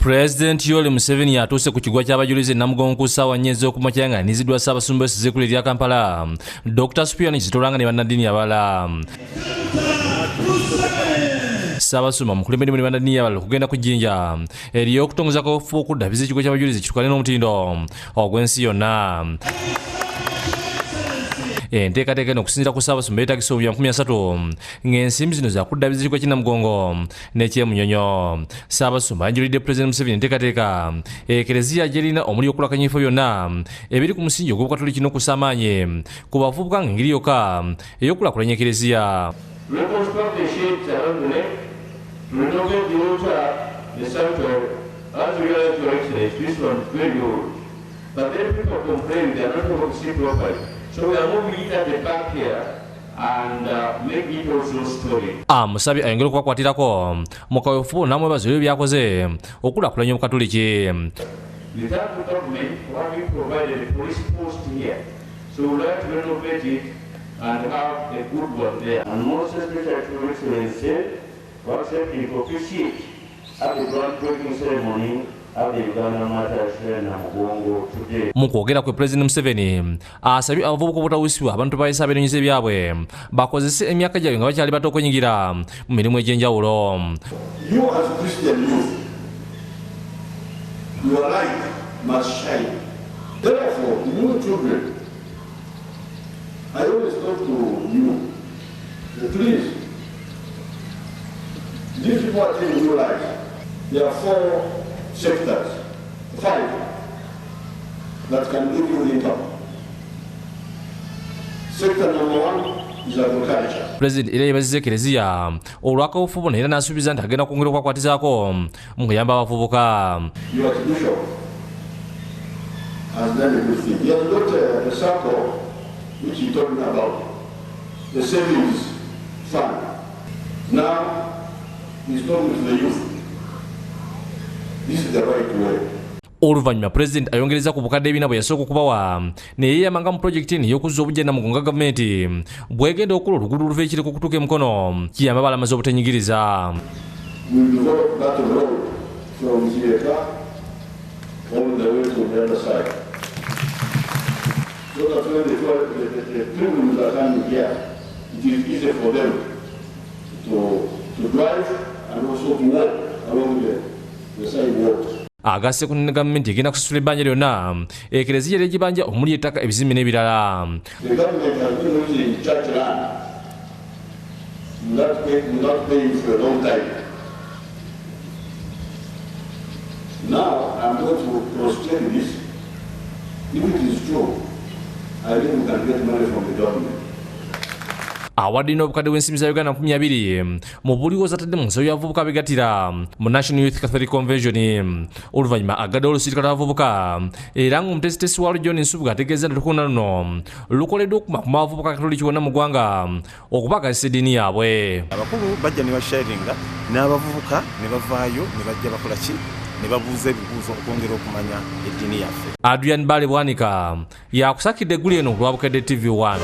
President Yoweri Museveni yatuuse ku kiggwa ky'abajulizi Namugongo ku ssaawa 4 ez'okumakya ng'aniziddwa Ssaabasumba Ezzekulu erya Kampala, Dr. Spion Kizitolanga ne bannaddiini abalala. Ssaabasumba mukulembere mu bannaddiini abalala okugenda ku jjinja ery'okutongoza kaweefube okuddaabiriza ekiggwa ky'abajulizi kitwale n'omutindo ogw'ensi yonna. Enteekateeka eno okusinziira ku Ssaabasumba yeetagisa obuyambi 30 ng'ensimbi zino zakuddaabiriza ekiggwa ky'e Namugongo n'ekyemunyonyo. Ssaabasumba yanjulidde Pulezidenti Museveni enteekateeka ekereziya gy'erina omuli okulakanya ebifo byonna ebiri ku musingi ogw'Obukatoliki n'okussa amaanyi ku bavubuka ng'engeri yokka ey'okulaakulanya ekereziya. So we are moving it at the back here and make it also story. Asabye ayongera okukwatirako mu kaweefube n'amwebaza ebyo byakoze okulaakulanya Obukatoliki. The Tamil government already provided a police post here, so we would like to renovate it and have a good one there. And most especially to Excellency, was happy to officiate at the groundbreaking ceremony. Mu kwogera kwe Pulezidenti Museveni asabye abavubuka obutawisibwa abantu bayisa abeeronyeza ebyabwe bakozese emyaka gyabwe nga bakyali bato okwenyigira mu mirimu egy'enjawulo. You as Christian youth, your light must shine. Therefore, new children, I always talk to you, please, these people are telling you life. There are 4 sectors, 5 that can give you income. Sector number 1 is agriculture. President era yebazizza ekereziya olw'akaweefube ono era n'asuubiza nti agenda kwongera okwakwatizaako mu kuyamba abavubuka. Your Archbishop has done a good thing. He has got a circle which he told me about, the savings fund. Now he's talking to the youth. This is the right way. Oluvannyuma President ayongereza ku bukadde ebina bwe yasooka okubawa ne yeeyamanga mu projekiti eno ey'okuzza obujja Namugongo gavumenti bw'egenda okukola oluguudo oluva ekiriko okutuuka e Mukono kiyamba abalamazi obutenyigiriza. We developed that road from Zieka all the way to the other side. So that when the pilgrims are coming here, it is easy for them to drive and also to walk along the sidewalks. Agasse ku gavumenti egenda kusasula ebbanja lyonna ekereziya ery'egibanja omuli ettaka ebizimbe n'ebirala. The government has been using church land without paying for a long time. Now I'm going to prostrate this. If it is true, I think we can get money from the government. Awadde n'obukadde bw'ensimbi za Uganda 20 mu buliwoza atadde mu nsalo y'abavubuka begatira mu National Youth Catholic Convention. Oluvannyuma agadde olusiikala lw'abavubuka era ng'omutesitesi wa John Nsubuga ategeeza nti olukungaana luno lukoleddwa okuma ku bavubuka Katoliki bonna mu ggwanga okubakazisa eddiini yaabwe. Abakulu bajja ne basharinga n'abavubuka ne bavaayo ne bajja bakola ki ne babuuza ebibuuzo okwongera okumanya eddiini yaffe. Adrian Bale Bwanika yakusakidde eggulu eno ku lwa Bukedde TV 1.